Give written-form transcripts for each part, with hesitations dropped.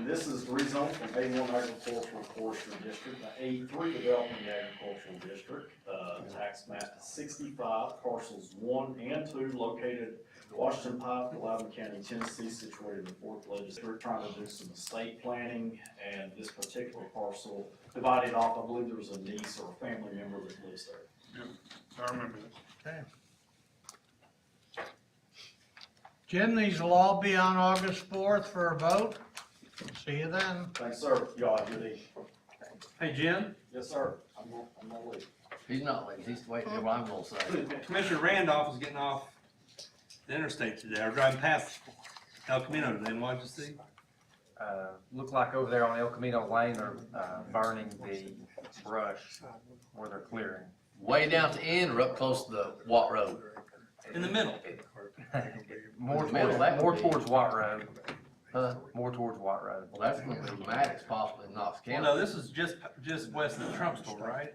And this is rezoned from A1 Agricultural Forestry District to A3 Development Agricultural District. Tax map 65, parcels 1 and 2 located Washington Pike, Loudon County, Tennessee, situated in the 4th Legislature. Trying to do some estate planning, and this particular parcel divided off, I believe there was a niece or a family member that lives there. Yeah, I remember this. Okay. Jim, these will all be on August 4th for a vote. See you then. Thanks, sir. Y'all have a good evening. Hey, Jim, Yes, sir. I'm gonna leave. He's not leaving, he's waiting to hear what I'm gonna say. Commissioner Randolph was getting off the interstate today, or driving past El Camino today, and what'd you see? Look like over there on El Camino Lane, they're burning the brush where they're clearing. Way down at the end or up close to the Watt Road? In the middle. More Man, that would be- towards Watt Road, Huh? more towards Watt Road. Well, that's gonna be Maddox, possibly in Knox Well, County. no, this is just west of the Trump store, right?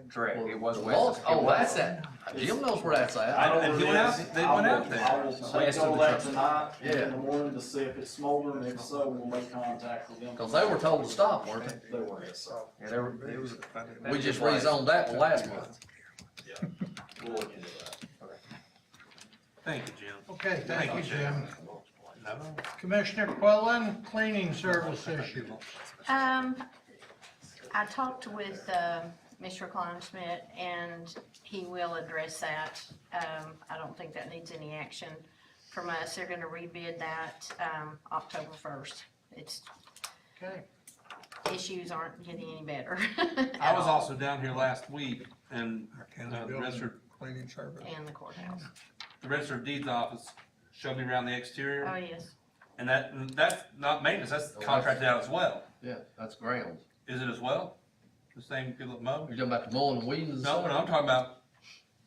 Correct, it was The west. Lost- Oh, that's that, Jim knows where that's at. And he went out, they went out there. I will take all that tonight Yeah. in the morning to see if it's smoldering. If so, we'll make contact with them. Cause they were told to stop, weren't they? They were, yes, sir. Yeah, there were, it was. We just rezoned that one last month. Yeah, we'll look into that. Thank you, Jim. Okay, thank you, Jim. No? Commissioner Quillen, cleaning service issue. I talked with, Mr. Kleinschmidt, and he will address that. I don't think that needs any action from us. They're gonna rebid that, October 1st. It's, Okay. issues aren't getting any better. I was also down here last week, and the Cleaning service. And the courthouse. Register of Deeds office showed me around the Oh, exterior, yes. and that's not maintenance, that's contracted out as well. Yeah, that's grounds. Is it as well? The same good look mow? You're talking about the mowing and weeding and No, stuff? but I'm talking about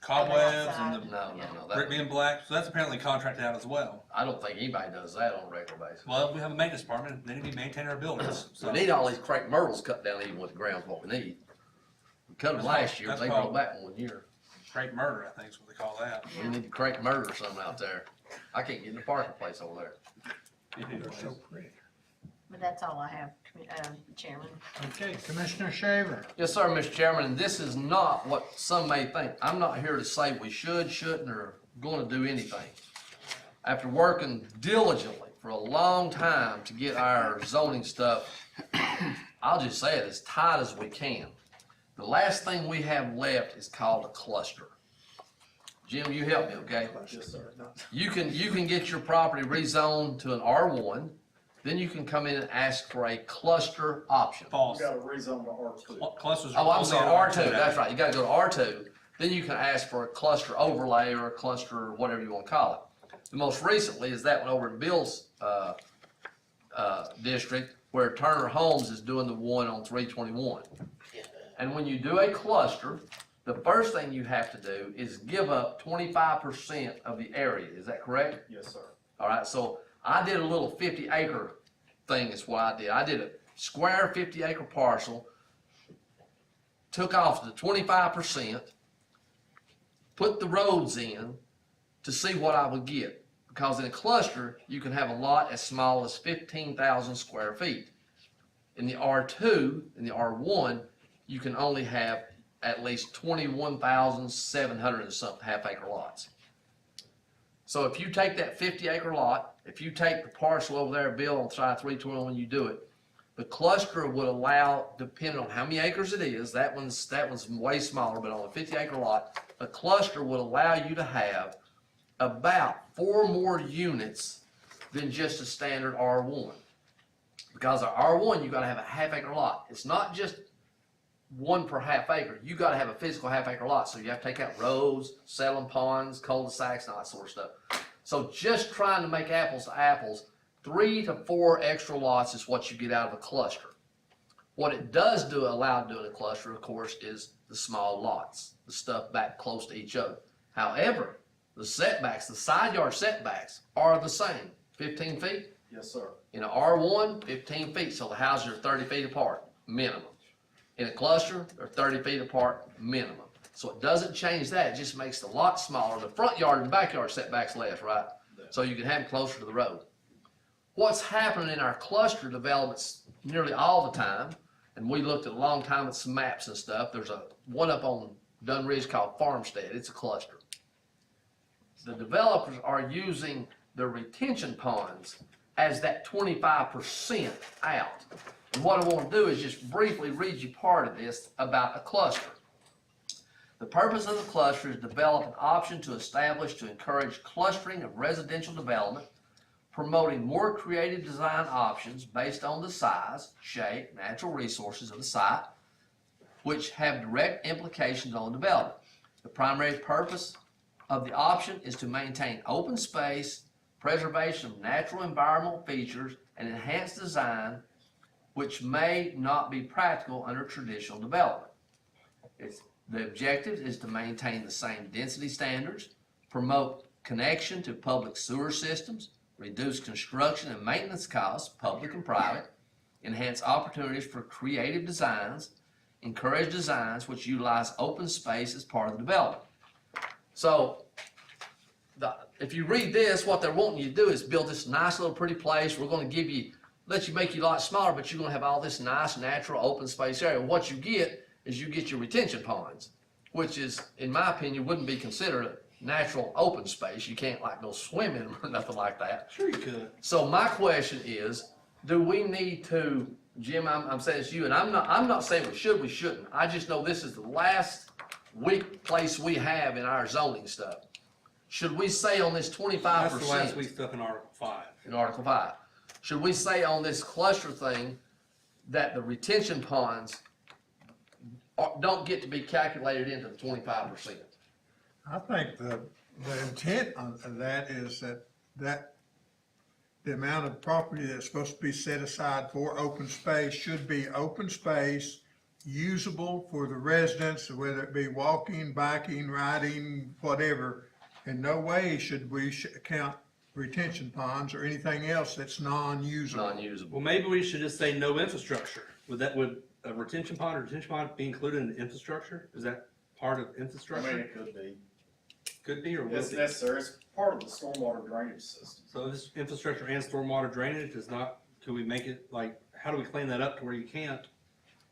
cobwebs and the No, brick that, being black, so that's apparently contracted out as well. I don't think anybody does that on a regular basis. Well, we have a maintenance department, they need to be maintaining our buildings, so. We need all these crepe myrtles cut down even with the ground's what we need. We cut them That's last called- year, that's they called- brought back one year. Crepe murder, I think is what they call that. We need to crepe murder or something out there. I can't get in the parking place over there. They're so pretty. But that's all I have, Chairman. Okay, Commissioner Shaver. Yes, sir, Mr. Chairman, and this is not what some may think. I'm not here to say we should, shouldn't, or gonna do anything. After working diligently for a long time to get our zoning stuff, I'll just say it, as tight as we can. The last thing we have left is called a cluster. Jim, you help me, okay? Yes, sir. You can get your property rezoned to an R1, then you can come in and ask for a cluster option. False. We got a rezone to R2. Clusters are Oh, I'm only sorry, on R2, that's right, you gotta go to R2, then you can ask for a cluster overlay or a cluster, whatever you wanna call it. The most recently is that one over in Bill's, district, where Turner Homes is doing the one on 321. And when you do a cluster, the first thing you have to do is give up 25% of the area, is that correct? Yes, sir. All right, so I did a little 50-acre thing is what I did. I did a square 50-acre parcel, took off the 25%, put the roads in to see what I would get. Because in a cluster, you can have a lot as small as 15,000 square feet. In the R2, in the R1, you can only have at least 21,700 and something half-acre lots. So if you take that 50-acre lot, if you take the parcel over there, Bill, on side 321 when you do it, the cluster would allow, depending on how many acres it is, that one's way smaller, but on a 50-acre lot, the cluster would allow you to have about 4 more units than just a standard R1. Because our R1, you gotta have a half-acre lot. It's not just one per half acre. You gotta have a physical half-acre lot, so you have to take out roads, settling ponds, cul-de-sacs, and all that sort of stuff. So just trying to make apples to apples, 3 to 4 extra lots is what you get out of a cluster. What it does allow to do in a cluster, of course, is the small lots, the stuff back close to each other. However, the setbacks, the side yard setbacks are the same, 15 feet. Yes, sir. In an R1, 15 feet, so the houses are 30 feet apart, minimum. In a cluster, they're 30 feet apart, minimum. So it doesn't change that, it just makes the lot smaller. The front yard and backyard setbacks less, right? So you can have them closer to the road. what's happening in our cluster developments nearly all the time, and we looked at a long time at some maps and stuff, there's one up on Dunn Ridge called Farmstead, it's a cluster. The developers are using the retention ponds as that 25% out. And what I want to do is just briefly read you part of this about a cluster. The purpose of the cluster is to develop an option to encourage clustering of residential development, promoting more creative design options based on the size, shape, natural resources of the site, which have direct implications on development. The primary purpose of the option is to maintain open space, preservation of natural environmental features, and enhanced design, which may not be practical under traditional development. The objective is to maintain the same density standards, promote connection to public sewer systems, reduce construction and maintenance costs, public and private, enhance opportunities for creative designs, encourage designs which utilize open space as part of the development. So, if you read this, what they're wanting you to do is build this nice little pretty place. We're going to let you make you a lot smaller, but you're going to have all this nice natural open space area. What you get is you get your retention ponds, which is, in my opinion, wouldn't be considered a natural open space. You can't like go swim in them or nothing like that. Sure you could. So my question is, do we need to, Jim, I'm saying this to you, and I'm not saying we should, we shouldn't. I just know this is the last weak place we have in our zoning stuff. Should we say on this 25%? That's the last week stuff in Article 5. In Article 5. Should we say on this cluster thing that the retention ponds don't get to be calculated into the 25%? I think the intent of that is that the amount of property that's supposed to be set aside for open space should be open space, usable for the residents, whether it be walking, biking, riding, whatever. In no way should we count retention ponds or anything else that's non-usable. Non-usable. Well, maybe we should just say no infrastructure. Would a retention pond be included in the infrastructure? Is that part of I infrastructure? mean, it could be. Could be or would It's be. necessary, it's part of the stormwater drainage system. So this infrastructure and stormwater drainage is not, could we make it like, how do we clean that up to where you can't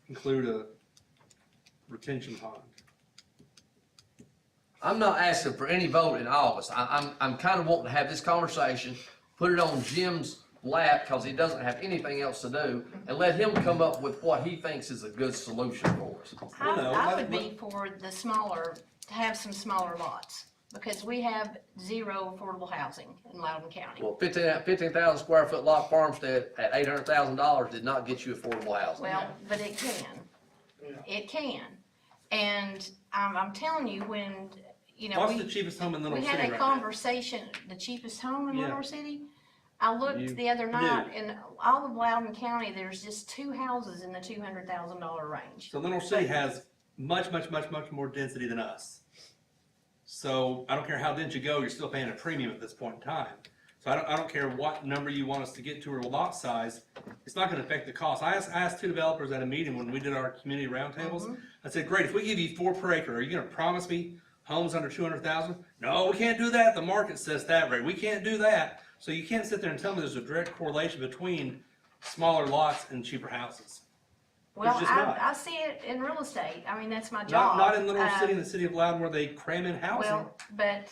include a retention pond? I'm not asking for any vote in August. I'm kind of wanting to have this conversation, put it on Jim's lap, because he doesn't have anything else to do, and let him come up with what he thinks is a good solution for us. I would be for to have some smaller lots, because we have zero affordable housing in Loudon County. Well, 15,000 square foot lot farmstead at $800,000 did not get you affordable housing. Well, but it can. It can. And I'm telling you, when, What's the cheapest home in Little we City had right a now? conversation, the cheapest home in Yeah. Little City. I looked the other night, in all of Loudon County, there's just 2 houses in the $200,000 range. So Little City has much more density than us. So I don't care how dense you go, you're still paying a premium at this point in time. So I don't care what number you want us to get to or lot size, it's not gonna affect the cost. I asked 2 developers at a meeting when we did our community roundtables. I said, great, if we give you 4 per acre, are you gonna promise me homes under 200,000? No, we can't do that, the market says that rate, we can't do that. So you can't sit there and tell me there's a direct correlation between smaller lots and cheaper houses. Well, just not. I see it in real estate. I mean, that's my job. Not in Little City, in the city of Loudon, where they cram in housing. Well, but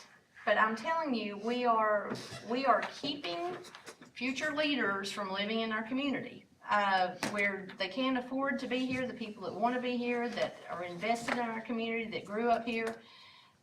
I'm telling you, we are keeping future leaders from living in our community, where they can't afford to be here, the people that want to be here, that are invested in our community, that grew up here,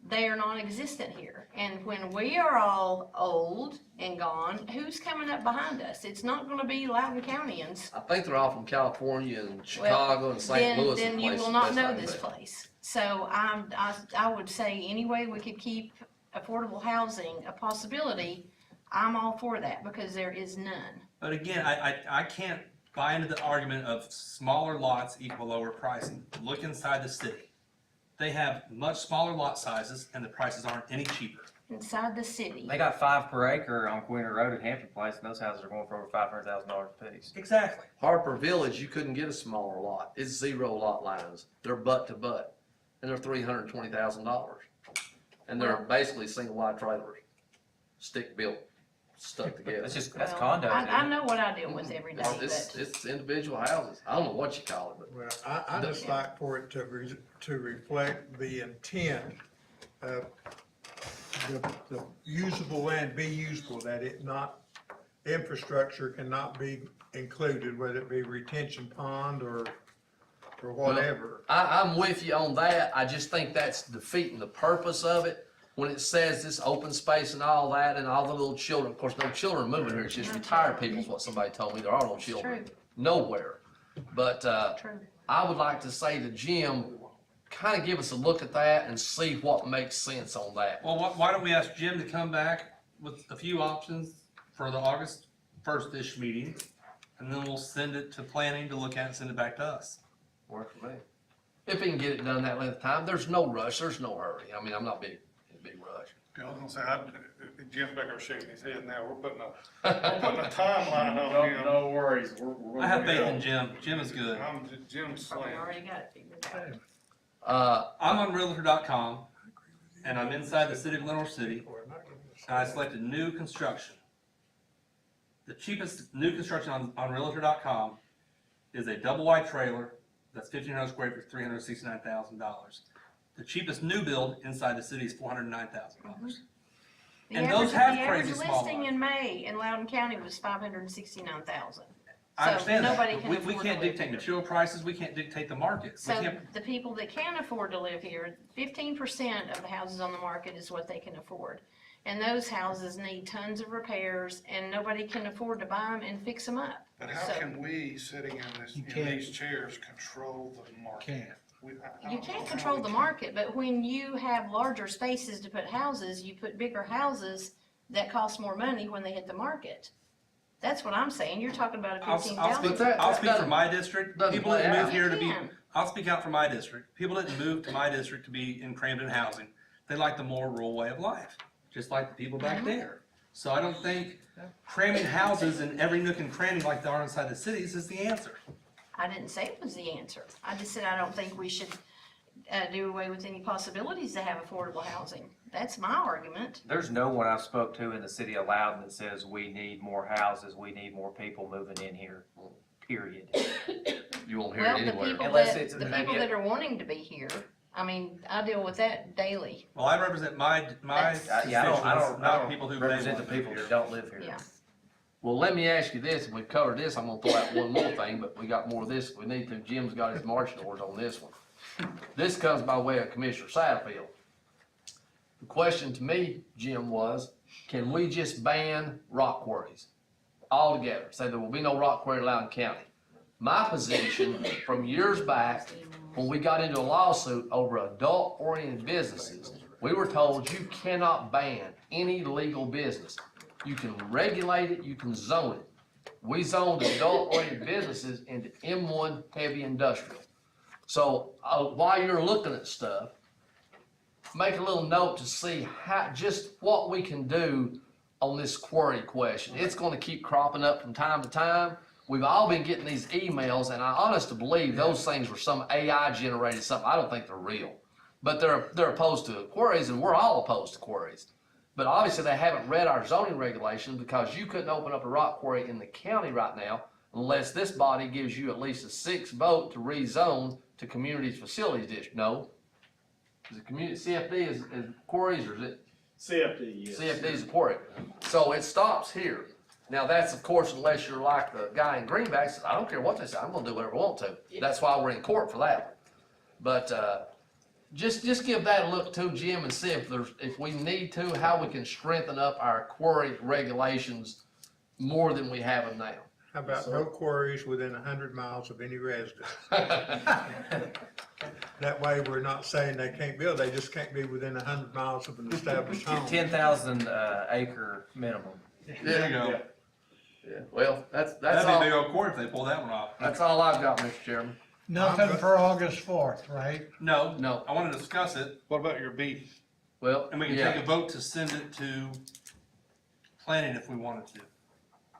they are non-existent here. And when we are all old and gone, who's coming up behind us? It's not gonna be Loudon Countyans. I think they're all from California and Chicago and St. Louis. Then and you places. will not That's know how this they- place. So I would say any way we could keep affordable housing a possibility, I'm all for that, because there is none. But again, I can't buy into the argument of smaller lots equal lower pricing. Look inside the city. They have much smaller lot sizes and the prices aren't any cheaper. Inside the city. They got 5 per acre on Queen Road at Hampton Place, and those houses are going for over $500,000 a piece. Exactly. Harper Village, you couldn't get a smaller lot. It's 0 lot lines. They're butt to butt. And they're $320,000. And they're basically single wide trailers. Stick built stuck together. That's Well, condos. I isn't it? know what I deal with every day, It's individual houses. I don't know what you call it, but. Well, I just like for it to reflect the intent of the usable land be usable, that it not, infrastructure cannot be included, whether it be retention pond or whatever. I'm with you on that. I just think that's defeating the purpose of it. When it says this open space and all that and all the little children, of course, no children moving here. It's just retired people is what somebody told me. There are no children. True. Nowhere. But, True. I would like to say to Jim, kind of give us a look at that and see what makes sense on that. Well, why don't we ask Jim to come back with a few options for the August 1st-ish meeting, and then we'll send it to planning to look at and send it back to us. Work for me. If he can get it done that length of time, there's no rush, there's no hurry. I mean, I'm not in a big rush. I was gonna say, Jim's back there shaking his head now, we're putting a timeline on him. No worries, we're I have gonna faith go. in Jim. Jim is good. Jim's Probably slammed. already got it figured out. I'm on Realtor.com, and I'm inside the city of Lenore City, and I selected new construction. The cheapest new construction on Realtor.com is a double wide trailer that's 1,500 square feet for $369,000. The cheapest new build inside the city is $409,000. The And those average- have the crazy average small listing lots. in May in Loudon County was 569,000. I So understand nobody that, can but we afford to can't live dictate here. material prices, we can't dictate the market. We So can't, the people that can afford to live here, 15% of the houses on the market is what they can afford. And those houses need tons of repairs and nobody can afford to buy them and fix them up. But how So- can we, sitting in can't. these chairs, control the market? Can't. You can't control the market, but when you have larger spaces to put houses, you put bigger houses that cost more money when they hit the market. That's what I'm saying. You're talking about a I'll 15,000. speak, that- I'll that speak for doesn't- my district, doesn't people play that out. move here to be, You can. I'll speak out for my district. People didn't move to my district to be in crammed in housing. They like the more rural way of life, just like the people back there. So I don't think cramming houses in every nook and cranny like they are inside the cities is the answer. I didn't say it was the answer. I just said I don't think we should do away with any possibilities to have affordable housing. That's my argument. There's no one I've spoke to in the city of Loudon that says we need more houses, we need more people moving in here, period. You won't hear Well, it the anywhere. people Unless that, it's the maybe people a- that are wanting to be here, I mean, I deal with that daily. Well, I represent my That's- Yeah, I constituents, don't not people who may represent the want to live people here. that don't live here. Yeah. Well, let me ask you this, and we've covered this, I'm gonna throw out one more thing, but we got more of this if we need to. Jim's got his marching orders on this one. This comes by way of Commissioner Satterfield. The question to me, Jim, was, can we just ban rock quarries altogether? Say there will be no rock quarry in Loudon County. My position from years back, when we got into a lawsuit over adult-oriented businesses, we were told you cannot ban any legal business. You can regulate it, you can zone it. We zoned adult-oriented businesses into M1 heavy industrial. So while you're looking at stuff, make a little note to see just what we can do on this quarry question. It's gonna keep cropping up from time to time. We've all been getting these emails, and I honestly believe those things were some AI generated something. I don't think they're real. But they're opposed to quarries, and we're all opposed to quarries. But obviously they haven't read our zoning regulations, because you couldn't open up a rock quarry in the county right now unless this body gives you at least a 6 vote to rezone to communities facilities district. No? Is it community, CFD is quarries, or is it? CFD, yes. CFD is a quarry. So it stops here. Now that's of course unless you're like the guy in Greenback says, I don't care what they say, I'm gonna do whatever I want to. That's why we're in court for that one. But, just give that a look too, Jim, and see if we need to, how we can strengthen up our quarry regulations more than we have them now. How about no quarries within 100 miles of any residence? That way, we're not saying they can't build, they just can't be within 100 miles of an established home. 10,000 acre minimum. There you go. Yeah, well, that's That'd be a big all, old court if they pull that one off. that's all I've got, Mr. Chairman. Nothing for August 4th, right? No, No. I wanna discuss it, What about your beef? Well, and we can yeah. take a vote to send it to planning if we wanted to.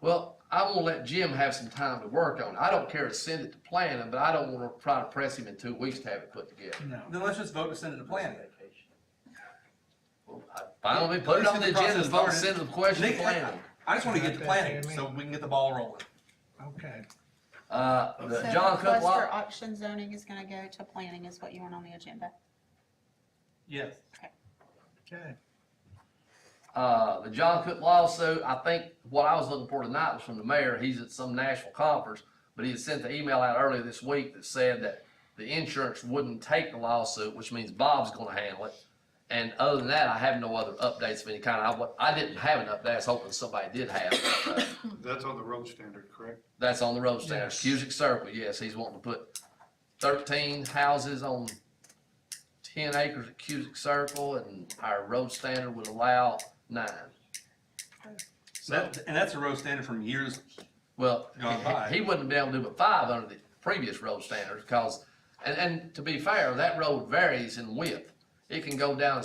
Well, I want to let Jim have some time to work on it. I don't care to send it to planning, but I don't want to try to press him in 2 weeks to have it put together. No. Then let's just vote to send it to planning. Finally, put it on the agenda, Process vote, started. send the question to Nick, planning. I just wanna get the Got that, planning, Jimmy? so we can get the ball rolling. Okay. The So John Cook cluster lot, auction zoning is gonna go to planning is what you want on the agenda. Yes. Okay. the John Cook lawsuit, I think what I was looking for tonight was from the mayor. He's at some national conference, but he had sent the email out earlier this week that said that the insurance wouldn't take the lawsuit, which means Bob's gonna handle it. And other than that, I have no other updates of any kind. I didn't have an update. I was hoping somebody did have it. That's on the road standard, correct? That's on the road standards. Yes. Cusick Circle, yes, he's wanting to put 13 houses on 10 acres at Cusick Circle, and our road standard would allow 9. And that's a road standard from years. Well, Gone by. he wouldn't be able to do but 5 under the previous road standards, because, and to be fair, that road varies in width. It can go down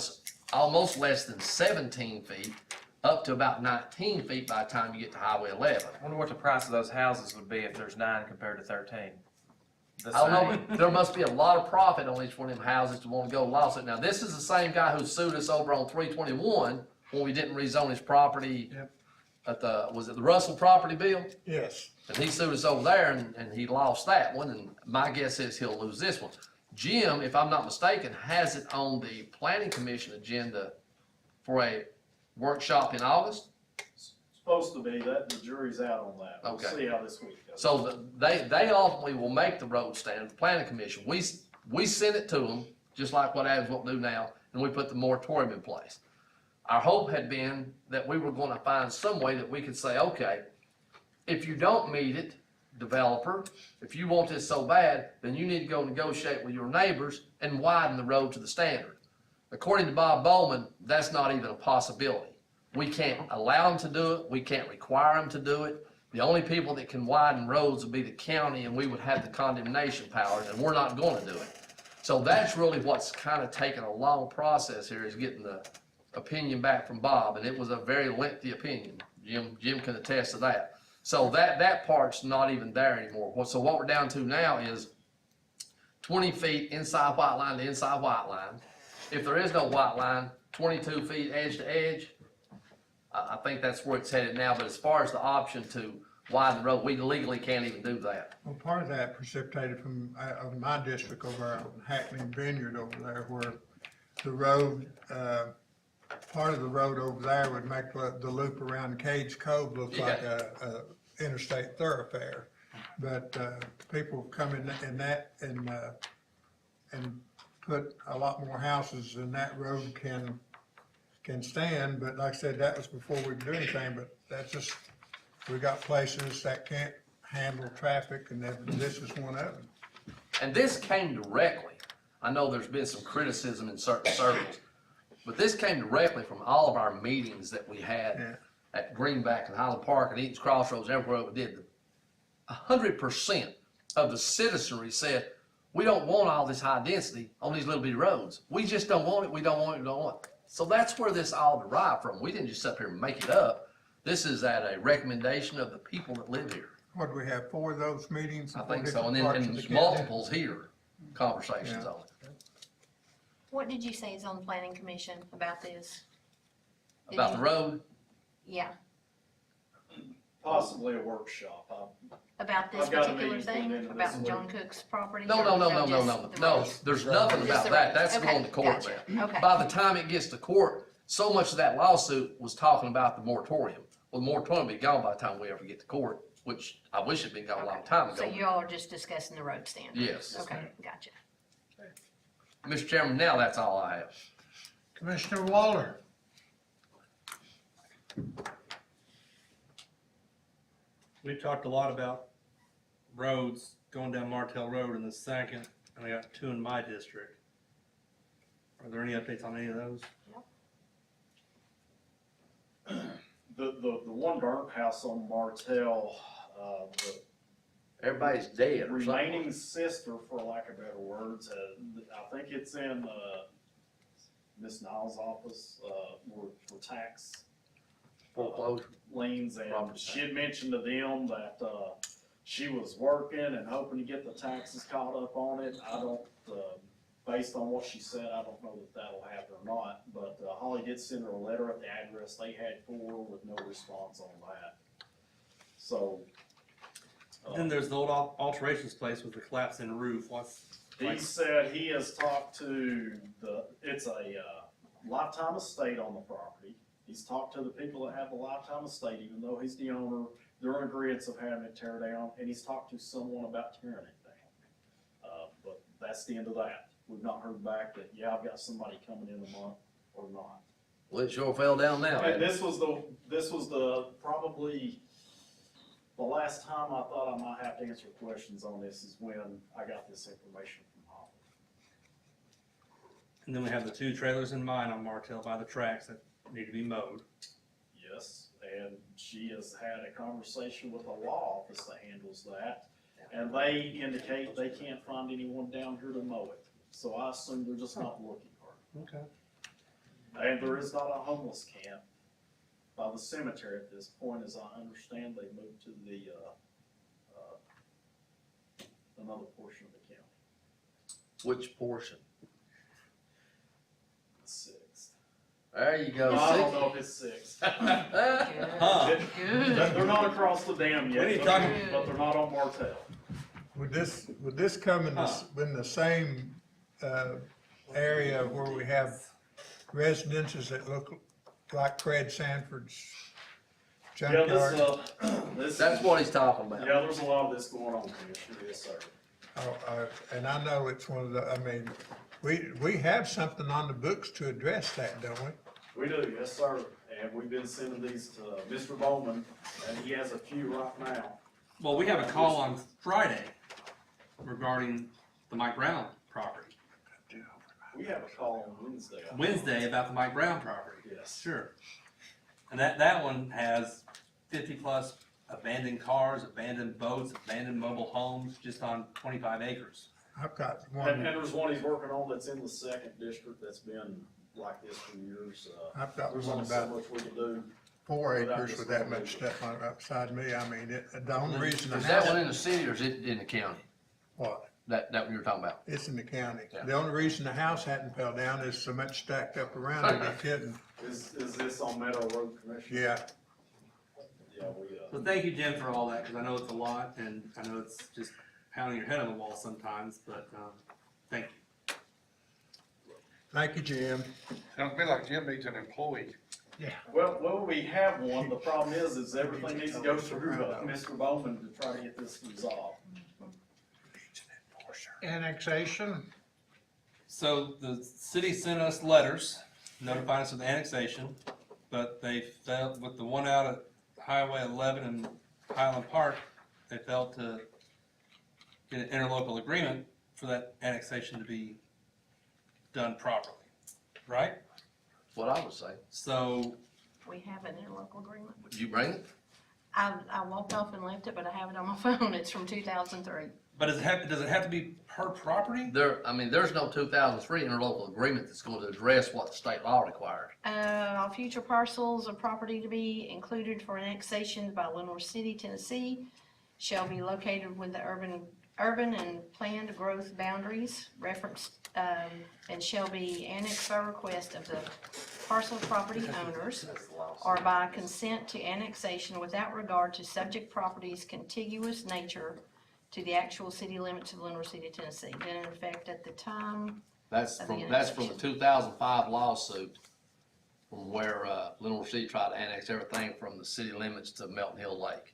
almost less than 17 feet, up to about 19 feet by the time you get to Highway 11. I wonder what the price of those houses would be if there's 9 compared to 13. The I don't same. know, there must be a lot of profit on each one of them houses to want to go lawsuit. Now, this is the same guy who sued us over on 321 when we didn't rezone his property Yep. at was it the Russell property bill? Yes. And he sued us over there, and he lost that one, and my guess is he'll lose this one. Jim, if I'm not mistaken, has it on the planning commission agenda for a workshop in August. Supposed to be, that, the jury's out on that. We'll Okay. see how this week goes. So they ultimately will make the road standard, the planning commission. We send it to them, just like what Adams won't do now, and we put the moratorium in place. Our hope had been that we were gonna find some way that we could say, okay, if you don't meet it, developer, if you want this so bad, then you need to go negotiate with your neighbors and widen the road to the standard. According to Bob Bowman, that's not even a possibility. We can't allow them to do it, we can't require them to do it. The only people that can widen roads would be the county, and we would have the condemnation powers, and we're not gonna do it. So that's really what's kind of taken a long process here, is getting the opinion back from Bob, and it was a very lengthy opinion. Jim can attest to that. So that part's not even there anymore. So what we're down to now is 20 feet inside white line to inside white line. If there is no white line, 22 feet edge to edge. I think that's where it's headed now, but as far as the option to widen the road, we legally can't even do that. Well, part of that precipitated from, of my district over on Hackne Vineyard over there, where the road, part of the road over there would make the loop around Cage Cove look like a interstate thoroughfare. But, people come in that and put a lot more houses than that road can stand. But like I said, that was before we could do anything, but that's just, we got places that can't handle traffic, and this is one of them. And this came directly, I know there's been some criticism in certain circles, but this came directly from all of our meetings that we had at Greenback and Highland Park and Eaton's Crossroads, everywhere we did. 100% of the citizenry said, we don't want all this high density on these little bitty roads. We just don't want it, we don't want it, we don't want it. So that's where this all derived from. We didn't just sit up here and make it up. This is at a recommendation of the people that live here. What, do we have 4 of those meetings? I in 4 think so, and different then parts of and the there's county? multiples here, conversations Yeah. on it. What did you say is on the planning commission about this? Did About you- the road, Yeah, Possibly a workshop. about this I've got a particular meeting thing, planned for about this week. John Cook's property? no, or no, no, is no, that no, just no, the no, road? there's nothing Just about the that, road. that's Okay, going to court gotcha. now. Okay. By the time it gets to court, so much of that lawsuit was talking about the moratorium. Well, the moratorium will be gone by the time we ever get to court, which I wish it'd been gone a long time So ago. y'all are just discussing the road standard? Yes. Okay, gotcha. Mr. Chairman, now that's all I have. Commissioner Waller. We've talked a lot about roads going down Martell Road in the second, and I got 2 in my district. Are there any updates on any of those? The one burnt house on Martell, the Everybody's dead or something. remaining sister, for lack of better words, I think it's in, Miss Niles' office, for tax Foreclosure. liens, and Property she had mentioned to them that, she was working and hoping to get the taxes caught up on it. I based on what she said, I don't know that that'll happen or not, but Holly did send her a letter at the address they had for her with no response on that. So. Then there's the old alterations place with the collapsing roof. He said he has talked to it's a lifetime estate on the property. He's talked to the people that have the lifetime estate, even though he's the owner, they're in agreement of having it tear down, and he's talked to someone about tearing it down. But that's the end of that. We've not heard back that, yeah, I've got somebody coming in a month or not. Well, it sure fell down now. And this was probably the last time I thought I might have to answer questions on this is when I got this information from Holly. And then we have the 2 trailers in mine on Martell by the tracks that need to be mowed. Yes, and she has had a conversation with the law office that handles that, and they indicate they can't find anyone down here to mow it. So I assume they're just not looking hard. Okay. And there is not a homeless camp by the cemetery at this point, as I understand. They moved to the, another portion of the county. Which portion? The 6th. There you go. I don't know if it's 6. Huh. Good. They're not across the dam yet, What are you but talking- but they're not on Martell. Would this come in the same, area where we have residences that look like Fred Sanford's Yeah, junkyard? this. That's what he's talking about. Yeah, there's a lot of this going on, Commissioner, yes, sir. And I know it's one of the, I mean, we have something on the books to address that, don't we? We do, yes, sir, and we've been sending these to Mr. Bowman, and he has a few right now. Well, we have a call on Friday regarding the Mike Brown property. We have a call on Wednesday. I think. Wednesday about the Mike Brown property. Yes. Sure. And that one has 50+ abandoned cars, abandoned boats, abandoned mobile homes, just on 25 acres. I've got And one, there's one he's working on that's in the 2nd district that's been like this for years. I've got There's one only so about much we can do. 4 acres with that much stuff on upside me. I mean, the only reason the Is that house, one in the city or is it in the county? what? That one you were talking about? It's in the county. Yeah. The only reason the house hadn't fell down is so much stacked up around it, it couldn't. Is this on Meadow Road, Commissioner? Yeah, Yeah, So thank you, Jim, for all that, because I know it's a lot, and I know it's just pounding your head on the wall sometimes, but thank you. thank you, Jim. Sounds to me like Jim needs an employee. Well, we have one. The problem is everything needs to go through Mr. Bowman to try to get this resolved. Annexation, So the city sent us letters notifying us of the annexation, but they failed with the one out at Highway 11 and Highland Park. They failed to get an interlocal agreement for that annexation to be done properly, right? What I would say. So We have an interlocal agreement. Did you bring it? I walked off and left it, but I have it on my phone. It's from 2003. but does it have to be per property? There's no 2003 interlocal agreement that's going to address what the state law requires. All future parcels of property to be included for annexation by Lenore City, Tennessee shall be located with the urban and planned growth boundaries referenced, and shall be annexed by request of the parcel property owners or by consent to annexation without regard to subject property's contiguous nature to the actual city limits of Lenore City, Tennessee. Been in effect at the time. That's Of from the the 2005 lawsuit from where Lenore City tried to annex everything from the city limits to Melton Hill Lake.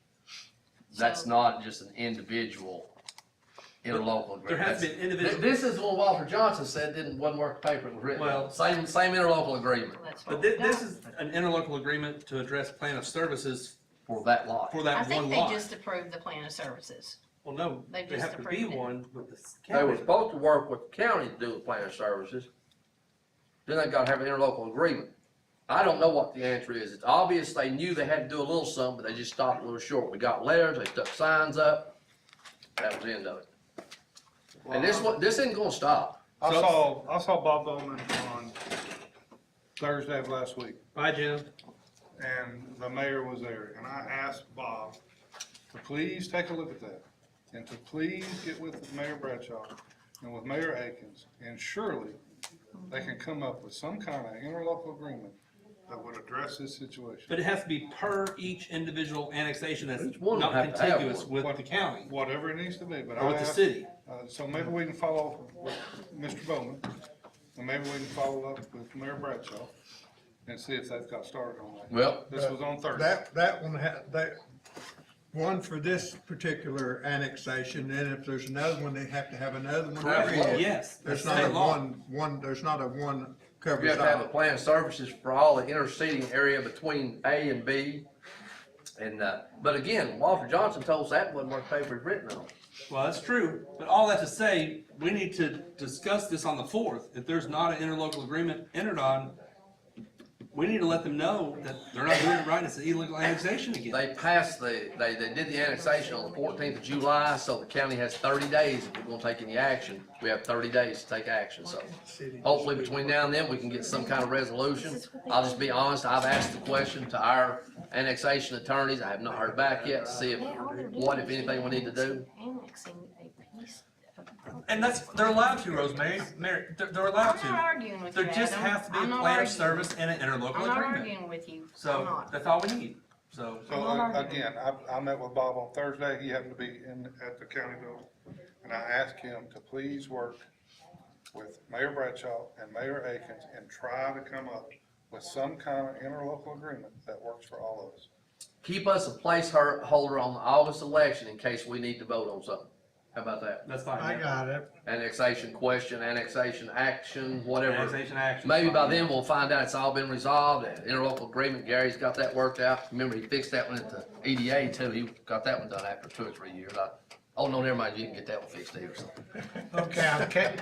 That's So- not just an individual interlocal agreement. There has to be an individual. This is what Walter Johnson said wasn't worth the paper it was written Well- on. Same interlocal agreement That's what But we this got. is an interlocal agreement to address plan of services for that lot. for I that think one they lot. just approved the plan of services. Well, no, They've there just have to be approved it. one with the They were county. supposed to work with the county to do the plan of services. Then they gotta have an interlocal agreement. I don't know what the answer is. It's obvious they knew they had to do a little something, but they just stopped a little short. We got letters, they stuck signs up. That was the end of it. And this isn't gonna stop. I saw Bob Bowman on Thursday of last week, Bye, Jim. and the mayor was there, and I asked Bob to please take a look at that, and to please get with Mayor Bradshaw, and with Mayor Akins, and surely they can come up with some kind of interlocal agreement that would address this situation. But it has to be per each individual annexation that's Each one will not have to have contiguous one. with the county Whatever it needs to be, but or with I the asked, city. so maybe we can follow up with Mr. Bowman, and maybe we can follow up with Mayor Bradshaw and see if they've got started on that. Well, This was on Thursday. That one one for this particular annexation, and if there's another one, they have to have another one. Correct. Yes, There's that's not a state law. there's not a one you covers have to have a all. plan of services for all the interceding area between A and B. And, but again, Walter Johnson told us that wasn't worth the paper it's written on. Well, that's true, but all that to say, we need to discuss this on the 4th. If there's not an interlocal agreement entered on, we need to let them know that they're not doing it right, it's an illegal annexation again. They passed they did the annexation on the 14th of July, so the county has 30 days if we're gonna take any action. We have 30 days to take action, so hopefully between now and then, we can get some kind of resolution. I'll just be honest, I've asked the question to our annexation attorneys, I have not heard back yet to see what, if anything, we need to do. Annexing a piece of property. And they're allowed to, Rosemary, they're allowed I'm not to. arguing with you, There just Adam. has to be I'm a not plan of arguing. service and an interlocal I'm not agreement. arguing with you. I'm So, not. that's all we need, so. So again, I met with Bob on Thursday, he happened to be at the county building, and I asked him to please work with Mayor Bradshaw and Mayor Akins and try to come up with some kind of interlocal agreement that works for all of us. Keep us a placeholder on the August election in case we need to vote on something. How about that? That's fine. I yeah. got it. Annexation question, annexation action, whatever. Annexation action. Maybe by then we'll find out it's all been resolved, that interlocal agreement, Gary's got that worked out. Remember, he fixed that one at the EDA too, he got that one done after 2 or 3 years. Oh, no, never mind, you can get that one fixed either, so. Okay,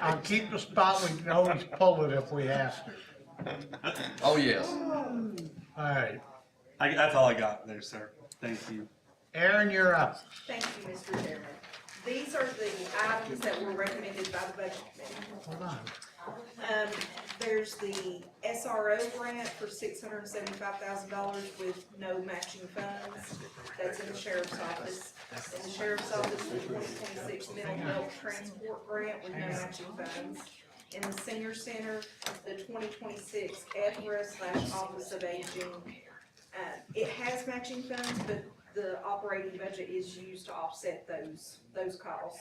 I'll keep the spot, we can always pull it if we have to. Oh, yes. All right, That's all I got there, sir. Thank you. Aaron, you're up. Thank you, Mr. Chairman. These are the items that were recommended by the budget committee. Hold on. There's the SRO grant for $675,000 with no matching funds. That's in the sheriff's office. In the sheriff's office, the 2026 mental health transport grant with no matching funds. In the senior center, the 2026 ETHRA/Office of Aging. It has matching funds, but the operating budget is used to offset those costs.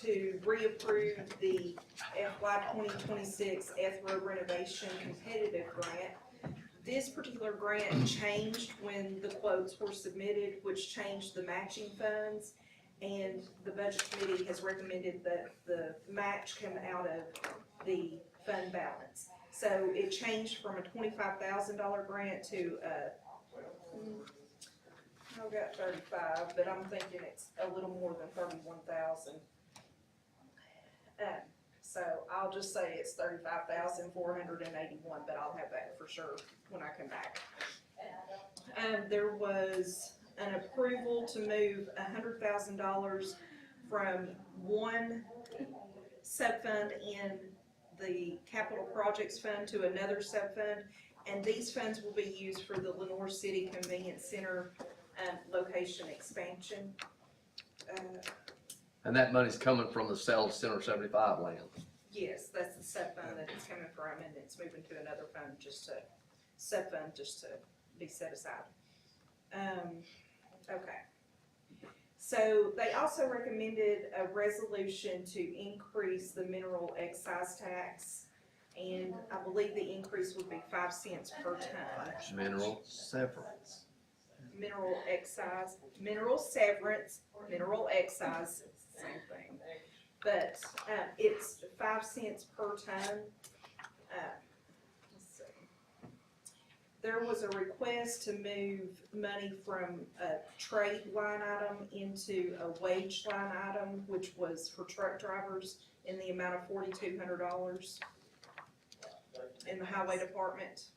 To reapprove the FY 2026 ETHRA renovation competitive grant. This particular grant changed when the quotes were submitted, which changed the matching funds. And the budget committee has recommended that the match come out of the fund balance. So it changed from a $25,000 grant to I've got 35, but I'm thinking it's a little more than 31,000. So I'll just say it's 35,481, but I'll have that for sure when I come back. There was an approval to move $100,000 from one subfund in the capital projects fund to another subfund, and these funds will be used for the Lenore City Convenience Center location expansion. And that money's coming from the sale of Center 75 land. Yes, that's the subfund that it's coming from, and it's moving to another fund, subfund just to be set aside. Okay. So they also recommended a resolution to increase the mineral excise tax, and I believe the increase would be 5 cents per ton. Mineral severance. Mineral excise, mineral severance, mineral excise, same thing. But, it's 5 cents per ton. Let's see. There was a request to move money from a trade line item into a wage line item, which was for truck drivers in the amount of $4,200 in the highway department.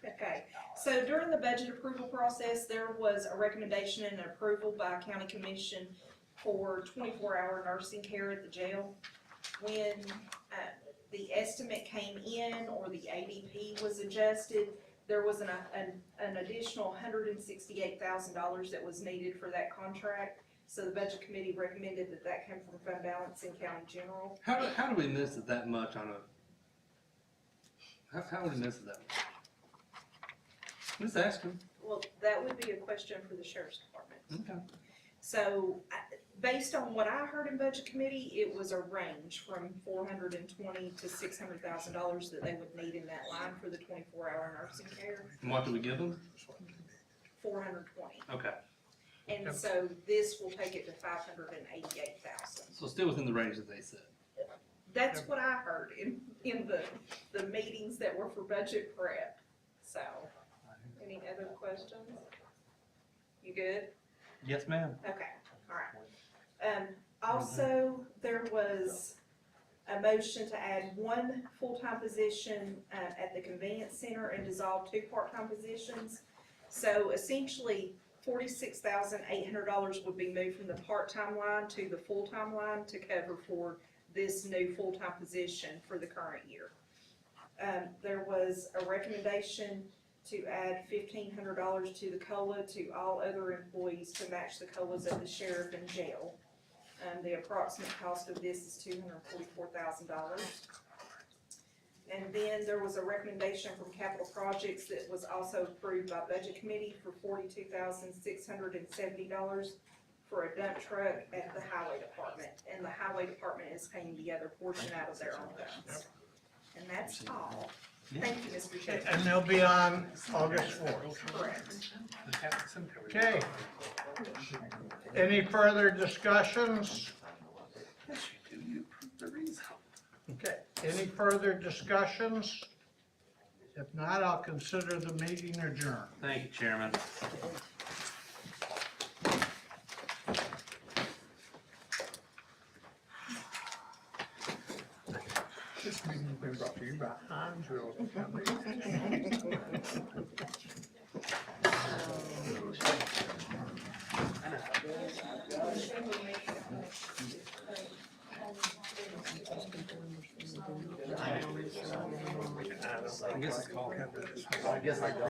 Okay, so during the budget approval process, there was a recommendation and approval by county commission for 24-hour nursing care at the jail. When the estimate came in or the ADP was adjusted, there was an additional $168,000 that was needed for that contract. So the budget committee recommended that that came from fund balance in county general. How do we miss it that much on a, how would we miss it that much? Just asking. Well, that would be a question for the sheriff's department. Okay. So, based on what I heard in budget committee, it was a range from $420,000 to $600,000 that they would need in that line for the 24-hour nursing care. And what do we give them? 420. Okay. And so this will take it to 588,000. So still within the range that they said. That's what I heard in the meetings that were for budget prep. So, any other questions? You good? Yes, ma'am. Okay, all right. Also, there was a motion to add one full-time position at the convenience center and dissolve two part-time positions. So essentially, $46,800 would be moved from the part-time line to the full-time line to cover for this new full-time position for the current year. There was a recommendation to add $1,500 to the COLA to all other employees to match the COLAs of the sheriff and jail. The approximate cost of this is $244,000. And then there was a recommendation from capital projects that was also approved by budget committee for $42,670 for a dump truck at the highway department. And the highway department is paying the other portion out of their own funds. And that's all. Thank you, Mr. Chairman. And they'll be on August 4th. Correct. Okay. Any further discussions? Okay, any further discussions? If not, I'll consider the meeting adjourned. Thank you, Chairman. This meeting has been brought to you by Hinesville. I guess it's called.